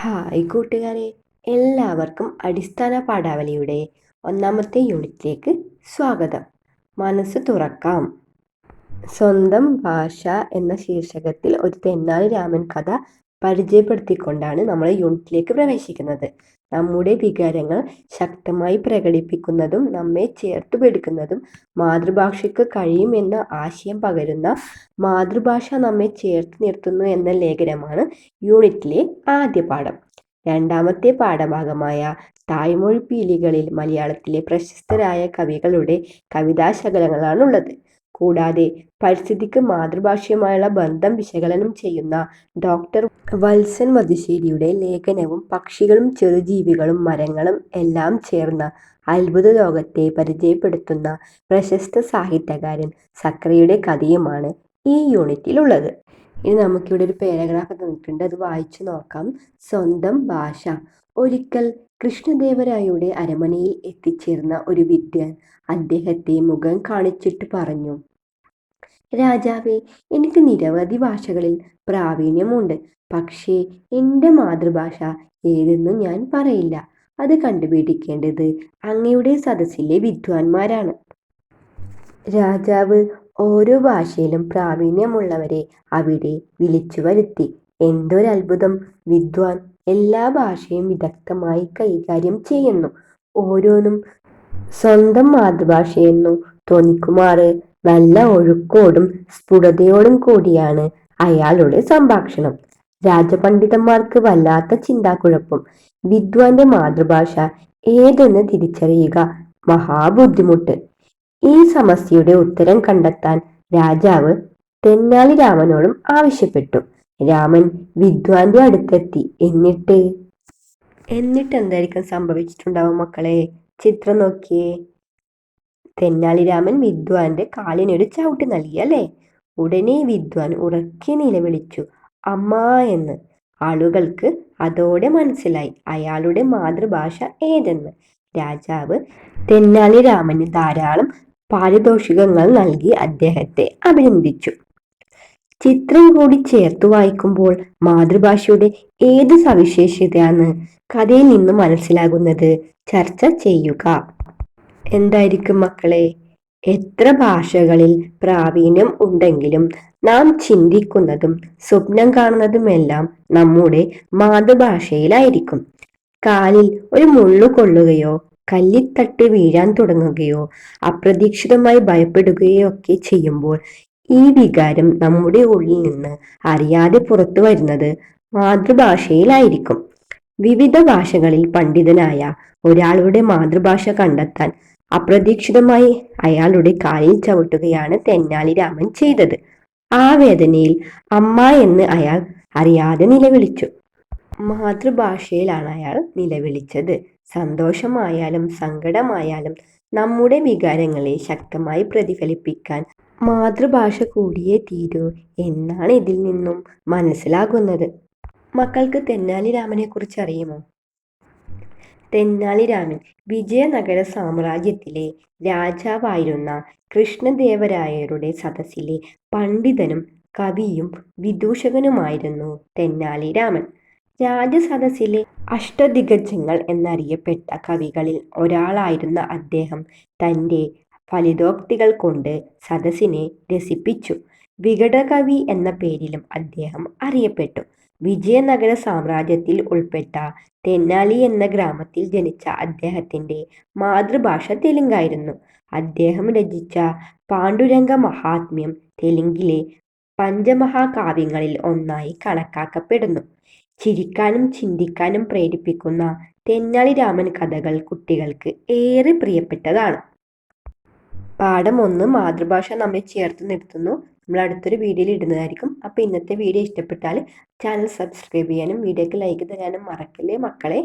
Hi കൂട്ടുകാരെ, എല്ലാവർക്കും അടിസ്ഥാന പാഠാവലിയുടെ ഒന്നാമത്തെ യൂണിറ്റിലേക്ക് സ്വാഗതം. മനസ്സ് തുറക്കാം. സ്വന്തം ഭാഷ എന്ന ശീർഷകത്തിൽ ഒരു തെന്നാലി രാമൻ കഥ പരിചയപ്പെടുത്തിക്കൊണ്ടാണ് നമ്മൾ യൂണിറ്റിലേക്ക് പ്രവേശിക്കുന്നത്. നമ്മുടെ വികാരങ്ങൾ ശക്തമായി പ്രകടിപ്പിക്കുന്നതും നമ്മെ ചേർത്തുപിടിക്കുന്നതും മാതൃഭാഷയ്ക്ക് കഴിയുമെന്ന ആശയം പകരുന്ന മാതൃഭാഷ നമ്മെ ചേർത്ത് നിർത്തുന്നു എന്ന ലേഖനമാണ് യൂണിറ്റിലെ ആദ്യ പാഠം. രണ്ടാമത്തെ പാഠഭാഗമായ തായ്മൊഴി പീലികളിൽ മലയാളത്തിലെ പ്രശസ്തരായ കവികളുടെ കവിതാശകലങ്ങളാണുള്ളത്. കൂടാതെ പരിസ്ഥിതിക്ക് മാതൃഭാഷയുമായുള്ള ബന്ധം വിശകലനം ചെയ്യുന്ന ഡോക്ടർ വത്സൻ വധശ്ശേരിയുടെ ലേഖനവും പക്ഷികളും ചെറുജീവികളും മരങ്ങളും എല്ലാം ചേർന്ന അത്ഭുത ലോകത്തെ പരിചയപ്പെടുത്തുന്ന പ്രശസ്ത സാഹിത്യകാരൻ സക്കറിയയുടെ കഥയുമാണ് ഈ യൂണിറ്റിലുള്ളത്. ഇനി നമുക്കിവിടെ ഒരു പാരഗ്രാഫ് തന്നിട്ടുണ്ട്, അത് വായിച്ചു നോക്കാം. സ്വന്തം ഭാഷ. ഒരിക്കൽ കൃഷ്ണദേവരായയുടെ അരമനയിൽ എത്തിച്ചേർന്ന ഒരു വിദ്വാൻ അദ്ദേഹത്തെ മുഖം കാണിച്ചിട്ട് പറഞ്ഞു: രാജാവേ, എനിക്ക് നിരവധി ഭാഷകളിൽ പ്രാവീണ്യമുണ്ട്. പക്ഷേ എൻ്റെ മാതൃഭാഷ ഏതെന്ന് ഞാൻ പറയില്ല. അത് കണ്ടുപിടിക്കേണ്ടത് അങ്ങയുടെ സദസ്സിലെ വിദ്വാൻമാരാണ്. രാജാവ് ഓരോ ഭാഷയിലും പ്രാവീണ്യമുള്ളവരെ അവിടെ വിളിച്ചു വരുത്തി. എന്തൊരത്ഭുതം! വിദ്വാൻ എല്ലാ ഭാഷയും വിദഗ്ധമായി കൈകാര്യം ചെയ്യുന്നു. ഓരോന്നും സ്വന്തം മാതൃഭാഷയെന്നു തോന്നിക്കുമാറ് നല്ല ഒഴുക്കോടും സ്ഫുടതയോടും കൂടിയാണ് അയാളുടെ സംഭാഷണം. രാജപണ്ഡിതന്മാർക്ക് വല്ലാത്ത ചിന്താക്കുഴപ്പം. വിദ്വാന്റെ മാതൃഭാഷ ഏതെന്ന് തിരിച്ചറിയുക മഹാബുദ്ധിമുട്ട്. ഈ സമസ്യയുടെ ഉത്തരം കണ്ടെത്താൻ രാജാവ് തെന്നാലി രാമനോടും ആവശ്യപ്പെട്ടു. രാമൻ വിദ്വാന്റെ അടുത്തെത്തി. എന്നിട്ട് എന്തായിരിക്കും സംഭവിച്ചിട്ടുണ്ടാവും മക്കളെ? ചിത്രം നോക്കിയേ. തെന്നാലി രാമൻ വിദ്വാന്റെ കാലിനൊരു ചവിട്ട് നൽകി, അല്ലേ? ഉടനെ വിദ്വാൻ ഉറക്കെ നിലവിളിച്ചു, അമ്മാ എന്ന്. ആളുകൾക്ക് അതോടെ മനസ്സിലായി അയാളുടെ മാതൃഭാഷ ഏതെന്ന്. രാജാവ് തെന്നാലി രാമന് ധാരാളം പാരിതോഷികങ്ങൾ നൽകി അദ്ദേഹത്തെ അഭിനന്ദിച്ചു. ചിത്രം കൂടി ചേർത്ത് വായിക്കുമ്പോൾ മാതൃഭാഷയുടെ ഏത് സവിശേഷതയാണ് കഥയിൽ നിന്ന് മനസ്സിലാകുന്നത്? ചർച്ച ചെയ്യുക. എന്തായിരിക്കും മക്കളെ? എത്ര ഭാഷകളിൽ പ്രാവീണ്യം ഉണ്ടെങ്കിലും നാം ചിന്തിക്കുന്നതും സ്വപ്നം കാണുന്നതുമെല്ലാം നമ്മുടെ മാതൃഭാഷയിലായിരിക്കും. കാലിൽ ഒരു മുള്ളു കൊള്ളുകയോ കല്ലിത്തട്ട് വീഴാൻ തുടങ്ങുകയോ അപ്രതീക്ഷിതമായി ഭയപ്പെടുകയോ ഒക്കെ ചെയ്യുമ്പോൾ ഈ വികാരം നമ്മുടെ ഉള്ളിൽ നിന്ന് അറിയാതെ പുറത്തു വരുന്നത് മാതൃഭാഷയിലായിരിക്കും. വിവിധ ഭാഷകളിൽ പണ്ഡിതനായ ഒരാളുടെ മാതൃഭാഷ കണ്ടെത്താൻ അപ്രതീക്ഷിതമായി അയാളുടെ കാലിൽ ചവിട്ടുകയാണ് തെന്നാലി രാമൻ ചെയ്തത്. ആ വേദനയിൽ അമ്മ എന്ന് അയാൾ അറിയാതെ നിലവിളിച്ചു. മാതൃഭാഷയിലാണ് അയാൾ നിലവിളിച്ചത്. സന്തോഷമായാലും സങ്കടമായാലും നമ്മുടെ വികാരങ്ങളെ ശക്തമായി പ്രതിഫലിപ്പിക്കാൻ മാതൃഭാഷ കൂടിയേ തീരൂ എന്നാണ് ഇതിൽ നിന്നും മനസ്സിലാകുന്നത്. മക്കൾക്ക് തെന്നാലി രാമനെ കുറിച്ച് അറിയുമോ? തെന്നാലി രാമൻ വിജയനഗര സാമ്രാജ്യത്തിലെ രാജാവായിരുന്ന കൃഷ്ണദേവരായരുടെ സദസ്സിലെ പണ്ഡിതനും കവിയും വിദൂഷകനുമായിരുന്നു തെന്നാലി രാമൻ. രാജസദസ്സിലെ അഷ്ടദിഗ്ഗജങ്ങൾ എന്നറിയപ്പെട്ട കവികളിൽ ഒരാളായിരുന്ന അദ്ദേഹം തൻ്റെ ഫലിതോക്തികൾ കൊണ്ട് സദസ്സിനെ രസിപ്പിച്ചു. വികടകവി എന്ന പേരിലും അദ്ദേഹം അറിയപ്പെട്ടു. വിജയനഗര സാമ്രാജ്യത്തിൽ ഉൾപ്പെട്ട തെന്നാലി എന്ന ഗ്രാമത്തിൽ ജനിച്ച അദ്ദേഹത്തിൻ്റെ മാതൃഭാഷ തെലുങ്കായിരുന്നു. അദ്ദേഹം രചിച്ച പാണ്ഡുരംഗ മഹാത്മ്യം തെലുങ്കിലെ പഞ്ചമഹാകാവ്യങ്ങളിൽ ഒന്നായി കണക്കാക്കപ്പെടുന്നു. ചിരിക്കാനും ചിന്തിക്കാനും പ്രേരിപ്പിക്കുന്ന തെന്നാലി രാമൻ കഥകൾ കുട്ടികൾക്ക് ഏറെ പ്രിയപ്പെട്ടതാണ്. പാഠം 1 മാതൃഭാഷ നമ്മെ ചേർത്ത് നിർത്തുന്നു. നമ്മൾ അടുത്തൊരു വീഡിയോയിൽ ഇടുന്നതായിരിക്കും. അപ്പോൾ ഇന്നത്തെ വീഡിയോ ഇഷ്ടപ്പെട്ടാൽ ചാനൽ സബ്സ്ക്രൈബ് ചെയ്യാനും വീഡിയോക്ക് ലൈക്ക് തരാനും മറക്കല്ലേ മക്കളെ.